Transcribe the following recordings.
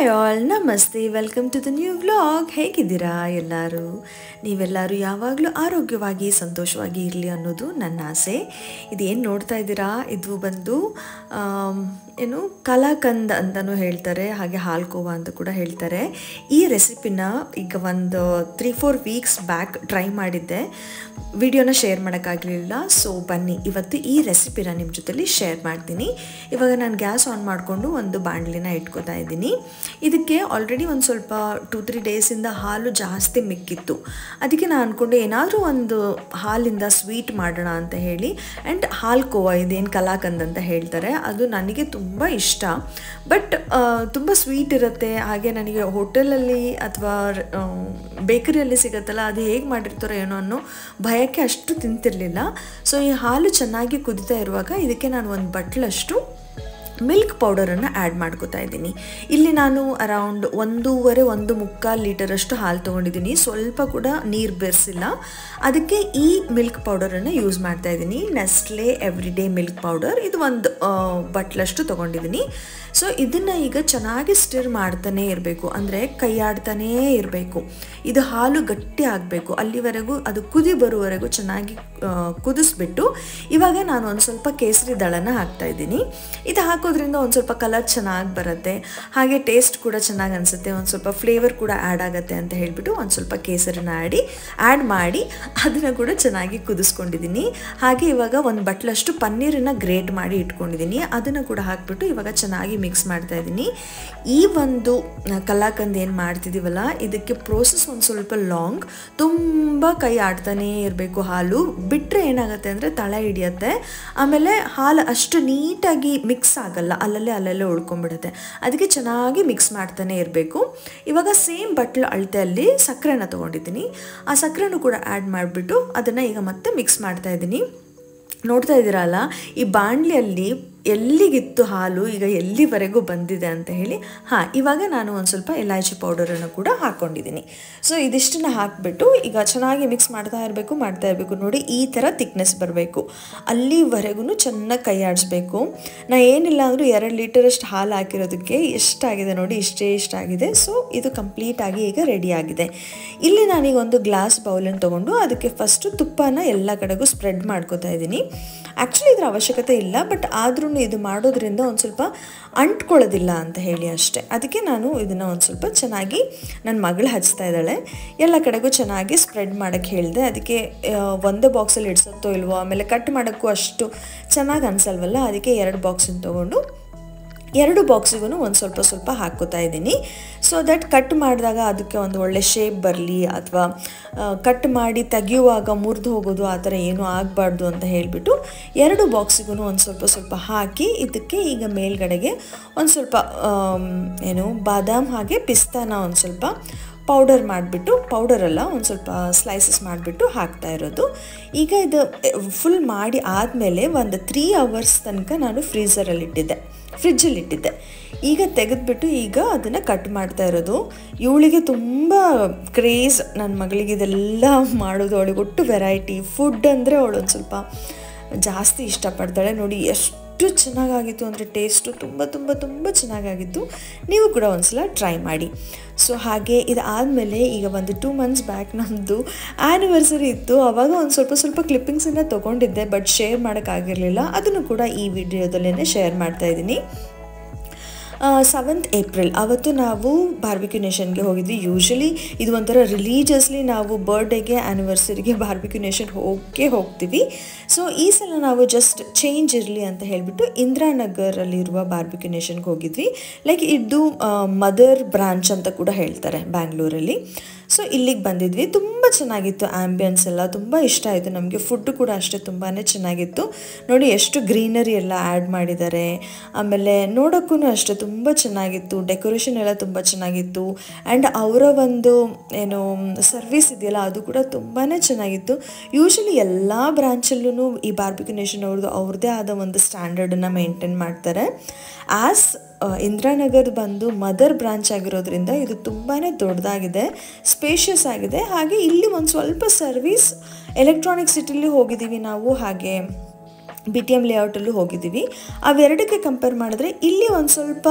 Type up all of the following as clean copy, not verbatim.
Hi all, ನಮಸ್ತೆ, welcome to the new vlog. ಹೇಗಿದ್ದೀರಾ ಎಲ್ಲರೂ? ನೀವೆಲ್ಲರೂ ಯಾವಾಗಲೂ ಆರೋಗ್ಯವಾಗಿ ಸಂತೋಷವಾಗಿ ಇರಲಿ ಅನ್ನೋದು ನನ್ನ ಆಸೆ. ಇದೇನು ನೋಡ್ತಾ ಇದ್ದೀರಾ, ಇದು ಬಂದು ಏನು ಕಲಾಕಂದ್ ಅಂತಲೂ ಹೇಳ್ತಾರೆ, ಹಾಗೆ ಹಾಲ್ಕೋವಾ ಅಂತ ಕೂಡ ಹೇಳ್ತಾರೆ. ಈ ರೆಸಿಪಿನ ಈಗ ಒಂದು 3-4 ವೀಕ್ಸ್ ಬ್ಯಾಕ್ ಟ್ರೈ ಮಾಡಿದ್ದೆ, ವಿಡಿಯೋನ ಶೇರ್ ಮಾಡೋಕ್ಕಾಗಲಿಲ್ಲ. ಸೊ ಬನ್ನಿ ಇವತ್ತು ಈ ರೆಸಿಪಿನ ನಿಮ್ಮ ಜೊತೆಲಿ ಶೇರ್ ಮಾಡ್ತೀನಿ. ಇವಾಗ ನಾನು ಗ್ಯಾಸ್ ಆನ್ ಮಾಡಿಕೊಂಡು ಒಂದು ಬಾಣಲಿನ ಇಟ್ಕೋತಾ ಇದ್ದೀನಿ. ಇದಕ್ಕೆ ಆಲ್ರೆಡಿ ಒಂದು ಸ್ವಲ್ಪ 2-3 ಡೇಸಿಂದ ಹಾಲು ಜಾಸ್ತಿ ಮಿಕ್ಕಿತ್ತು. ಅದಕ್ಕೆ ನಾನು ಅಂದ್ಕೊಂಡು ಏನಾದರೂ ಒಂದು ಹಾಲಿಂದ ಸ್ವೀಟ್ ಮಾಡೋಣ ಅಂತ ಹೇಳಿ. ಆ್ಯಂಡ್ ಹಾಲ್ಕೋವಾ, ಇದೇನು ಕಲಾಕಂದ್ ಅಂತ ಹೇಳ್ತಾರೆ, ಅದು ನನಗೆ ತುಂಬ ಇಷ್ಟ. ಬಟ್ ತುಂಬ ಸ್ವೀಟ್ ಇರುತ್ತೆ. ಹಾಗೆ ನನಗೆ ಹೋಟೆಲಲ್ಲಿ ಅಥವಾ ಬೇಕರಿಯಲ್ಲಿ ಸಿಗುತ್ತಲ್ಲ, ಅದು ಹೇಗೆ ಮಾಡಿರ್ತಾರೋ ಏನೋ ಅನ್ನೋ ಭಯಕ್ಕೆ ಅಷ್ಟು ತಿಂತಿರಲಿಲ್ಲ. ಸೊ ಈ ಹಾಲು ಚೆನ್ನಾಗಿ ಕುದಿತಾ ಇರುವಾಗ ಇದಕ್ಕೆ ನಾನು ಒಂದು ಬಟ್ಲಷ್ಟು ಮಿಲ್ಕ್ ಪೌಡರನ್ನು ಆ್ಯಡ್ ಮಾಡ್ಕೋತಾ ಇದ್ದೀನಿ. ಇಲ್ಲಿ ನಾನು ಅರೌಂಡ್ 1.5 ಲೀಟರಷ್ಟು ಹಾಲು ತೊಗೊಂಡಿದ್ದೀನಿ. ಸ್ವಲ್ಪ ಕೂಡ ನೀರು ಬೆರೆಸಿಲ್ಲ. ಅದಕ್ಕೆ ಈ ಮಿಲ್ಕ್ ಪೌಡರನ್ನು ಯೂಸ್ ಮಾಡ್ತಾ ಇದ್ದೀನಿ. ನೆಸ್ಲೆ ಎವ್ರಿಡೇ ಮಿಲ್ಕ್ ಪೌಡರ್, ಇದು ಒಂದು ಬಟ್ಲಷ್ಟು ತೊಗೊಂಡಿದ್ದೀನಿ. ಸೊ ಇದನ್ನು ಈಗ ಚೆನ್ನಾಗಿ ಸ್ಟಿರ್ ಮಾಡ್ತಾನೇ ಇರಬೇಕು, ಅಂದರೆ ಕೈ ಆಡ್ತಾನೇ ಇರಬೇಕು. ಇದು ಹಾಲು ಗಟ್ಟಿ ಆಗಬೇಕು, ಅಲ್ಲಿವರೆಗೂ ಅದು ಕುದಿ ಬರುವವರೆಗೂ ಚೆನ್ನಾಗಿ ಕುದಿಸ್ಬಿಟ್ಟು ಇವಾಗ ನಾನು ಒಂದು ಸ್ವಲ್ಪ ಕೇಸರಿ ದಳನ ಹಾಕ್ತಾಯಿದ್ದೀನಿ. ಇದು ಹಾಕೋದ್ರಿಂದ ಒಂದು ಸ್ವಲ್ಪ ಕಲರ್ ಚೆನ್ನಾಗಿ ಬರುತ್ತೆ, ಹಾಗೆ ಟೇಸ್ಟ್ ಕೂಡ ಚೆನ್ನಾಗಿ ಅನಿಸುತ್ತೆ, ಒಂದು ಸ್ವಲ್ಪ ಫ್ಲೇವರ್ ಕೂಡ ಆ್ಯಡ್ ಆಗುತ್ತೆ ಅಂತ ಹೇಳಿಬಿಟ್ಟು ಒಂದು ಸ್ವಲ್ಪ ಕೇಸರಿನ ಆ್ಯಡ್ ಮಾಡಿ ಅದನ್ನು ಕೂಡ ಚೆನ್ನಾಗಿ ಕುದಿಸ್ಕೊಂಡಿದ್ದೀನಿ. ಹಾಗೆ ಇವಾಗ ಒಂದು ಬಟ್ಲಷ್ಟು ಪನ್ನೀರನ್ನು ಗ್ರೇಟ್ ಮಾಡಿ ಇಟ್ಕೊಂಡಿದ್ದೀನಿ, ಅದನ್ನು ಕೂಡ ಹಾಕಿಬಿಟ್ಟು ಇವಾಗ ಚೆನ್ನಾಗಿ ಮಿಕ್ಸ್ ಮಾಡ್ತಾ ಇದ್ದೀನಿ. ಈ ಒಂದು ಕಲಾಕಂದ್ ಏನು ಮಾಡ್ತಿದ್ದೀವಲ್ಲ, ಇದಕ್ಕೆ ಪ್ರೋಸೆಸ್ ಒಂದು ಸ್ವಲ್ಪ ಲಾಂಗ್, ತುಂಬ ಕೈ ಆಡ್ತಾನೇ ಇರಬೇಕು. ಹಾಲು ಬಿಟ್ಟರೆ ಏನಾಗುತ್ತೆ ಅಂದರೆ ತಳ ಹಿಡಿಯುತ್ತೆ, ಆಮೇಲೆ ಹಾಲು ಅಷ್ಟು ನೀಟಾಗಿ ಮಿಕ್ಸ್ ಆಗಲ್ಲ, ಅಲ್ಲಲ್ಲೇ ಉಳ್ಕೊಂಡ್ಬಿಡುತ್ತೆ. ಅದಕ್ಕೆ ಚೆನ್ನಾಗಿ ಮಿಕ್ಸ್ ಮಾಡ್ತಾನೆ ಇರಬೇಕು. ಇವಾಗ ಸೇಮ್ ಬಟ್ಲು ಅಳತೆಯಲ್ಲಿ ಸಕ್ಕರೆನ ತೊಗೊಂಡಿದ್ದೀನಿ. ಆ ಸಕ್ಕರೆನೂ ಕೂಡ ಆ್ಯಡ್ ಮಾಡಿಬಿಟ್ಟು ಅದನ್ನು ಈಗ ಮತ್ತೆ ಮಿಕ್ಸ್ ಮಾಡ್ತಾ ಇದ್ದೀನಿ. ನೋಡ್ತಾ ಇದ್ದೀರಲ್ಲ, ಈ ಬಾಣಲಿಯಲ್ಲಿ ಎಲ್ಲಿಗಿತ್ತು ಹಾಲು ಈಗ ಎಲ್ಲಿವರೆಗೂ ಬಂದಿದೆ ಅಂತ ಹೇಳಿ. ಇವಾಗ ನಾನು ಒಂದು ಸ್ವಲ್ಪ ಇಲಾಚಿ ಪೌಡರನ್ನು ಕೂಡ ಹಾಕ್ಕೊಂಡಿದ್ದೀನಿ. ಸೊ ಇದಿಷ್ಟನ್ನು ಹಾಕಿಬಿಟ್ಟು ಈಗ ಚೆನ್ನಾಗಿ ಮಿಕ್ಸ್ ಮಾಡ್ತಾ ಇರಬೇಕು. ನೋಡಿ, ಈ ಥರ ಥಿಕ್ನೆಸ್ ಬರಬೇಕು, ಅಲ್ಲಿವರೆಗೂ ಚೆನ್ನಾಗಿ ಕೈ ಆಡಿಸ್ಬೇಕು. ನಾನು ಏನಿಲ್ಲ ಅಂದರೂ 2 ಲೀಟರಷ್ಟು ಹಾಲು ಹಾಕಿರೋದಕ್ಕೆ ಎಷ್ಟಾಗಿದೆ ನೋಡಿ, ಇಷ್ಟಾಗಿದೆ. ಸೊ ಇದು ಕಂಪ್ಲೀಟಾಗಿ ಈಗ ರೆಡಿ ಆಗಿದೆ. ಇಲ್ಲಿ ನಾನೀಗ ಒಂದು ಗ್ಲಾಸ್ ಬೌಲನ್ನು ತೊಗೊಂಡು ಅದಕ್ಕೆ ಫಸ್ಟು ತುಪ್ಪನ ಎಲ್ಲ ಕಡೆಗೂ ಸ್ಪ್ರೆಡ್ ಮಾಡ್ಕೋತಾ ಇದ್ದೀನಿ. ಆ್ಯಕ್ಚುಲಿ ಇದರ ಅವಶ್ಯಕತೆ ಇಲ್ಲ, ಬಟ್ ಆದ್ರೂ ಇದು ಮಾಡೋದ್ರಿಂದ ಒಂದು ಸ್ವಲ್ಪ ಅಂಟ್ಕೊಳ್ಳೋದಿಲ್ಲ ಅಂತ ಹೇಳಿ ಅಷ್ಟೇ. ಅದಕ್ಕೆ ನಾನು ಇದನ್ನು ಒಂದು ಸ್ವಲ್ಪ ಚೆನ್ನಾಗಿ, ನನ್ನ ಮಗಳು ಹಚ್ತಾ ಇದ್ದಾಳೆ, ಎಲ್ಲ ಕಡೆಗೂ ಚೆನ್ನಾಗಿ ಸ್ಪ್ರೆಡ್ ಮಾಡೋಕ್ಕೆ ಹೇಳಿದೆ. ಅದಕ್ಕೆ ಒಂದೇ ಬಾಕ್ಸಲ್ಲಿ ಇಡ್ಸತ್ತೋ ಇಲ್ವೋ, ಆಮೇಲೆ ಕಟ್ ಮಾಡೋಕ್ಕೂ ಅಷ್ಟು ಚೆನ್ನಾಗಿ ಅನಿಸಲ್ವಲ್ಲ, ಅದಕ್ಕೆ 2 ಬಾಕ್ಸನ್ನು ತೊಗೊಂಡು 2 ಬಾಕ್ಸಿಗೂ ಒಂದು ಸ್ವಲ್ಪ ಹಾಕ್ಕೋತಾ ಇದ್ದೀನಿ. ಸೊ ದಟ್ ಕಟ್ ಮಾಡಿದಾಗ ಅದಕ್ಕೆ ಒಂದು ಒಳ್ಳೆ ಶೇಪ್ ಬರಲಿ, ಅಥವಾ ಕಟ್ ಮಾಡಿ ತೆಗೆಯುವಾಗ ಮುರಿದು ಹೋಗೋದು ಆ ಥರ ಏನೂ ಆಗಬಾರ್ದು ಅಂತ ಹೇಳಿಬಿಟ್ಟು 2 ಬಾಕ್ಸಿಗೂ ಒಂದು ಸ್ವಲ್ಪ ಹಾಕಿ, ಇದಕ್ಕೆ ಈಗ ಮೇಲ್ಗಡೆಗೆ ಒಂದು ಸ್ವಲ್ಪ ಬಾದಾಮ್ ಹಾಗೆ ಪಿಸ್ತಾನ ಒಂದು ಸ್ವಲ್ಪ ಪೌಡರ್ ಮಾಡಿಬಿಟ್ಟು, ಪೌಡರಲ್ಲ ಒಂದು ಸ್ವಲ್ಪ ಸ್ಲೈಸಸ್ ಮಾಡಿಬಿಟ್ಟು ಹಾಕ್ತಾ ಇರೋದು. ಈಗ ಇದು ಫುಲ್ ಮಾಡಿ ಆದಮೇಲೆ ಒಂದು 3 ಅವರ್ಸ್ ತನಕ ನಾನು ಫ್ರಿಜ್ಜಲ್ಲಿಟ್ಟಿದ್ದೆ. ಈಗ ತೆಗೆದುಬಿಟ್ಟು ಈಗ ಅದನ್ನು ಕಟ್ ಮಾಡ್ತಾ ಇರೋದು. ಇವಳಿಗೆ ತುಂಬ ಕ್ರೇಜ್, ನನ್ನ ಮಗಳಿಗೆ ಇದೆಲ್ಲ ಮಾಡೋದು. ಅವಳಿಗೆ ಒಟ್ಟು ವೆರೈಟಿ ಫುಡ್ ಅಂದರೆ ಅವಳು ಒಂದು ಸ್ವಲ್ಪ ಜಾಸ್ತಿ ಇಷ್ಟಪಡ್ತಾಳೆ. ನೋಡಿ ಎಷ್ಟು ಚೆನ್ನಾಗಾಗಿತ್ತು ಅಂದರೆ, ಟೇಸ್ಟು ತುಂಬ ಚೆನ್ನಾಗಾಗಿತ್ತು. ನೀವು ಕೂಡ ಒಂದ್ಸಲ ಟ್ರೈ ಮಾಡಿ. ಸೊ ಹಾಗೆ ಇದಾದಮೇಲೆ ಈಗ ಒಂದು 2 ಮಂತ್ಸ್ ಬ್ಯಾಕ್ ನಮ್ಮದು ಆ್ಯನಿವರ್ಸರಿ ಇತ್ತು. ಆವಾಗ ಒಂದು ಸ್ವಲ್ಪ ಕ್ಲಿಪ್ಪಿಂಗ್ಸನ್ನು ತೊಗೊಂಡಿದ್ದೆ, ಬಟ್ ಶೇರ್ ಮಾಡೋಕ್ಕಾಗಿರಲಿಲ್ಲ. ಅದನ್ನು ಕೂಡ ಈ ವಿಡಿಯೋದಲ್ಲೇ ಶೇರ್ ಮಾಡ್ತಾಯಿದ್ದೀನಿ. 7th ಏಪ್ರಿಲ್ ಅವತ್ತು ನಾವು ಬಾರ್ಬಿಕ್ಯೂ ನೇಷನ್ಗೆ ಹೋಗಿದ್ವಿ. ಯೂಶ್ವಲಿ ಇದು ಒಂಥರ ರಿಲೀಜಿಯಸ್ಲಿ ನಾವು ಬರ್ಡೇಗೆ, ಆ್ಯನಿವರ್ಸರಿಗೆ ಬಾರ್ಬಿಕ್ಯೂ ನೇಷನ್ ಹೋಗ್ತೀವಿ. ಸೊ ಈ ಸಲ ನಾವು ಜಸ್ಟ್ ಚೇಂಜ್ ಇರಲಿ ಅಂತ ಹೇಳಿಬಿಟ್ಟು ಇಂದಿರಾನಗರಲ್ಲಿರುವ ಬಾರ್ಬಿಕ್ಯೂ ನೇಷನ್ಗೆ ಹೋಗಿದ್ವಿ. ಲೈಕ್ ಇದು ಮದರ್ ಬ್ರಾಂಚ್ ಅಂತ ಕೂಡ ಹೇಳ್ತಾರೆ ಬ್ಯಾಂಗ್ಳೂರಲ್ಲಿ. ಸೊ ಇಲ್ಲಿಗೆ ಬಂದಿದ್ವಿ. ತುಂಬ ಚೆನ್ನಾಗಿತ್ತು, ಆ್ಯಂಬಿಯನ್ಸ್ ಎಲ್ಲ ತುಂಬ ಇಷ್ಟ ಆಯಿತು ನಮಗೆ. ಫುಡ್ ಕೂಡ ಅಷ್ಟೇ ತುಂಬಾ ಚೆನ್ನಾಗಿತ್ತು. ನೋಡಿ ಎಷ್ಟು ಗ್ರೀನರಿ ಎಲ್ಲ ಆ್ಯಡ್ ಮಾಡಿದ್ದಾರೆ, ಆಮೇಲೆ ನೋಡೋಕ್ಕೂ ಅಷ್ಟೇ ತುಂಬ ಚೆನ್ನಾಗಿತ್ತು. ಡೆಕೋರೇಷನ್ ಎಲ್ಲ ತುಂಬ ಚೆನ್ನಾಗಿತ್ತು. ಆ್ಯಂಡ್ ಅವರ ಒಂದು ಸರ್ವಿಸ್ ಇದೆಯಲ್ಲ, ಅದು ಕೂಡ ತುಂಬಾ ಚೆನ್ನಾಗಿತ್ತು. ಯೂಶ್ವಲಿ ಎಲ್ಲ ಬ್ರಾಂಚಲ್ಲೂ ಈ ಬಾರ್ಬಿಕ್ಯೂ ನೇಷನ್ ಅವ್ರದ್ದೇ ಆದ ಒಂದು ಸ್ಟ್ಯಾಂಡರ್ಡನ್ನು ಮೇಂಟೈನ್ ಮಾಡ್ತಾರೆ. ಆ್ಯಸ್ ಇಂದಿರಾನಗರ್ ಬಂದು ಮದರ್ ಬ್ರಾಂಚ್ ಆಗಿರೋದ್ರಿಂದ ಇದು ತುಂಬಾ ದೊಡ್ಡದಾಗಿದೆ, ಸ್ಪೇಷಿಯಸ್ ಆಗಿದೆ. ಹಾಗೆ ಇಲ್ಲಿ ಒಂದು ಸ್ವಲ್ಪ ಸರ್ವಿಸ್, ಎಲೆಕ್ಟ್ರಾನಿಕ್ ಸಿಟಿಲಿ ಹೋಗಿದ್ದೀವಿ ನಾವು, ಹಾಗೆ BTM ಲೇಔಟಲ್ಲೂ ಹೋಗಿದ್ದೀವಿ. ಅವೆರಡಕ್ಕೆ ಕಂಪೇರ್ ಮಾಡಿದ್ರೆ ಇಲ್ಲಿ ಒಂದು ಸ್ವಲ್ಪ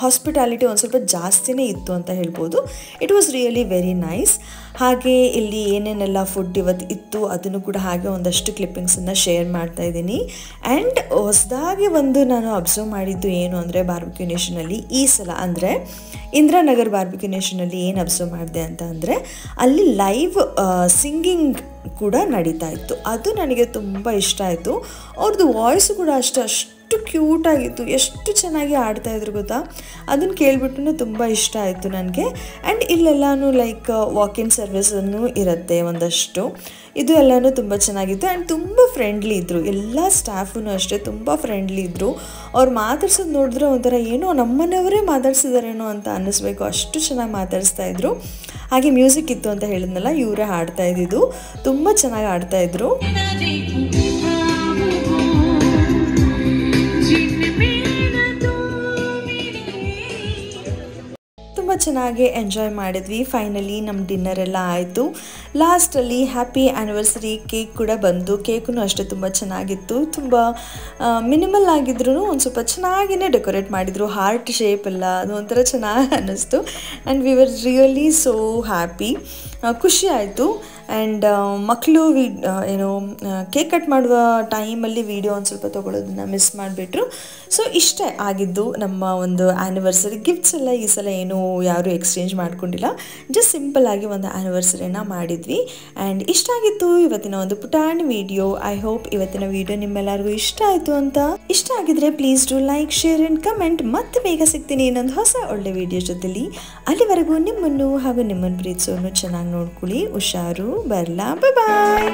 ಹಾಸ್ಪಿಟಾಲಿಟಿ ಒಂದು ಸ್ವಲ್ಪ ಜಾಸ್ತಿನೇ ಇತ್ತು ಅಂತ ಹೇಳ್ಬೋದು. It was really very nice. ಹಾಗೆ ಇಲ್ಲಿ ಏನೇನೆಲ್ಲ ಫುಡ್ ಇವತ್ತು ಇತ್ತು ಅದನ್ನು ಕೂಡ ಹಾಗೆ ಒಂದಷ್ಟು ಕ್ಲಿಪ್ಪಿಂಗ್ಸನ್ನು ಶೇರ್ ಮಾಡ್ತಾ ಇದ್ದೀನಿ. ಆ್ಯಂಡ್ ಹೊಸದಾಗಿ ಒಂದು ನಾನು ಅಬ್ಸರ್ವ್ ಮಾಡಿದ್ದು ಏನು ಅಂದರೆ ಬಾರ್ಬಿಕ್ಯೂ ನೇಷನಲ್ಲಿ ಈ ಸಲ ಅಂದರೆ ಇಂದಿರಾನಗರ್ ಬಾರ್ಬಿಕ್ಯೂ ನೇಷನಲ್ಲಿ ಏನು ಅಬ್ಸರ್ವ್ ಮಾಡಿದೆ ಅಂತ ಅಂದರೆ ಅಲ್ಲಿ ಲೈವ್ ಸಿಂಗಿಂಗ್ ಕೂಡ ನಡೀತಾ ಇತ್ತು. ಅದು ನನಗೆ ತುಂಬ ಇಷ್ಟ ಆಯಿತು. ಅವ್ರದ್ದು ವಾಯ್ಸು ಕೂಡ ಅಷ್ಟು ಕ್ಯೂಟಾಗಿತ್ತು, ಎಷ್ಟು ಚೆನ್ನಾಗಿ ಆಡ್ತಾಯಿದ್ರು ಗೊತ್ತಾ. ಅದನ್ನು ಕೇಳಿಬಿಟ್ಟು ತುಂಬ ಇಷ್ಟ ಆಯಿತು ನನಗೆ. ಆ್ಯಂಡ್ ಇಲ್ಲೆಲ್ಲನೂ ಲೈಕ್ ವಾಕ್-ಇನ್ ಸರ್ವಿಸನ್ನು ಇರುತ್ತೆ ಒಂದಷ್ಟು. ಇದು ಎಲ್ಲನೂ ತುಂಬ ಚೆನ್ನಾಗಿತ್ತು. ಆ್ಯಂಡ್ ತುಂಬ ಫ್ರೆಂಡ್ಲಿ ಇದ್ದರು, ಎಲ್ಲ ಸ್ಟಾಫೂ ಅಷ್ಟೇ ತುಂಬ ಫ್ರೆಂಡ್ಲಿ ಇದ್ದರು. ಅವ್ರು ಮಾತಾಡ್ಸೋದು ನೋಡಿದ್ರೆ ಒಂಥರ ಏನೋ ನಮ್ಮನೆಯವರೇ ಮಾತಾಡ್ಸಿದಾರೇನೋ ಅಂತ ಅನ್ನಿಸ್ಬೇಕು, ಅಷ್ಟು ಚೆನ್ನಾಗಿ ಮಾತಾಡಿಸ್ತಾಯಿದ್ರು. ಹಾಗೆ ಮ್ಯೂಸಿಕ್ ಇತ್ತು ಅಂತ ಹೇಳಿದ್ನಲ್ಲ, ಇವರೇ ಹಾಡ್ತಾ ಇದ್ದಿದ್ದು, ತುಂಬ ಚೆನ್ನಾಗಿ ಆಡ್ತಾಯಿದ್ರು. ತುಂಬ ಚೆನ್ನಾಗಿ ಎಂಜಾಯ್ ಮಾಡಿದ್ವಿ. ಫೈನಲಿ ನಮ್ಮ ಡಿನ್ನರ್ ಎಲ್ಲ ಆಯಿತು. ಲಾಸ್ಟಲ್ಲಿ ಹ್ಯಾಪಿ ಆ್ಯನಿವರ್ಸರಿ ಕೇಕ್ ಕೂಡ ಬಂತು. ಕೇಕು ಅಷ್ಟೇ ತುಂಬ ಚೆನ್ನಾಗಿತ್ತು. ತುಂಬ ಮಿನಿಮಲ್ ಆಗಿದ್ರೂ ಒಂದು ಸ್ವಲ್ಪ ಚೆನ್ನಾಗಿಯೇ ಡೆಕೋರೇಟ್ ಮಾಡಿದರು. ಹಾರ್ಟ್ ಶೇಪ್ ಎಲ್ಲ ಅದು ಒಂಥರ ಚೆನ್ನಾಗಿ ಅನ್ನಿಸ್ತು. And we were really so happy. ಖುಷಿ ಆಯಿತು. ಆ್ಯಂಡ್ ಮಕ್ಕಳು ಏನೋ ಕೇಕ್ ಕಟ್ ಮಾಡುವ ಟೈಮಲ್ಲಿ ವೀಡಿಯೋ ಒಂದು ಸ್ವಲ್ಪ ತೊಗೊಳೋದನ್ನು ಮಿಸ್ ಮಾಡಿಬಿಟ್ರು. ಸೊ ಇಷ್ಟೇ ಆಗಿದ್ದು ನಮ್ಮ ಒಂದು ಆ್ಯನಿವರ್ಸರಿ. ಗಿಫ್ಟ್ಸ್ ಎಲ್ಲ ಈ ಸಲ ಏನೂ ಯಾರೂ ಎಕ್ಸ್ಚೇಂಜ್ ಮಾಡ್ಕೊಂಡಿಲ್ಲ, ಜಸ್ಟ್ ಸಿಂಪಲ್ಲಾಗಿ ಒಂದು ಆ್ಯನಿವರ್ಸರಿನ ಮಾಡಿದ್ವಿ. ಆ್ಯಂಡ್ ಇಷ್ಟ ಆಗಿತ್ತು ಇವತ್ತಿನ ಒಂದು ಪುಟಾಣಿ ವಿಡಿಯೋ. ಐ ಹೋಪ್ ಇವತ್ತಿನ ವಿಡಿಯೋ ನಿಮ್ಮೆಲ್ಲರಿಗೂ ಇಷ್ಟ ಆಯಿತು ಅಂತ. ಇಷ್ಟ ಆಗಿದ್ರೆ please do like, share and comment. ಮತ್ತೆ ಬೇಗ ಸಿಗ್ತೀನಿ ಇನ್ನೊಂದು ಹೊಸ ಒಳ್ಳೆ ವಿಡಿಯೋ ಜೊತೆಲಿ. ಅಲ್ಲಿವರೆಗೂ ನಿಮ್ಮನ್ನು ಹಾಗೂ ನಿಮ್ಮನ್ನು ಪ್ರೀತಿಸೋನು ಚೆನ್ನಾಗಿ ನೋಡ್ಕೊಳ್ಳಿ. ಹುಷಾರು, ಬರಲಾ, ಬಾಯ್.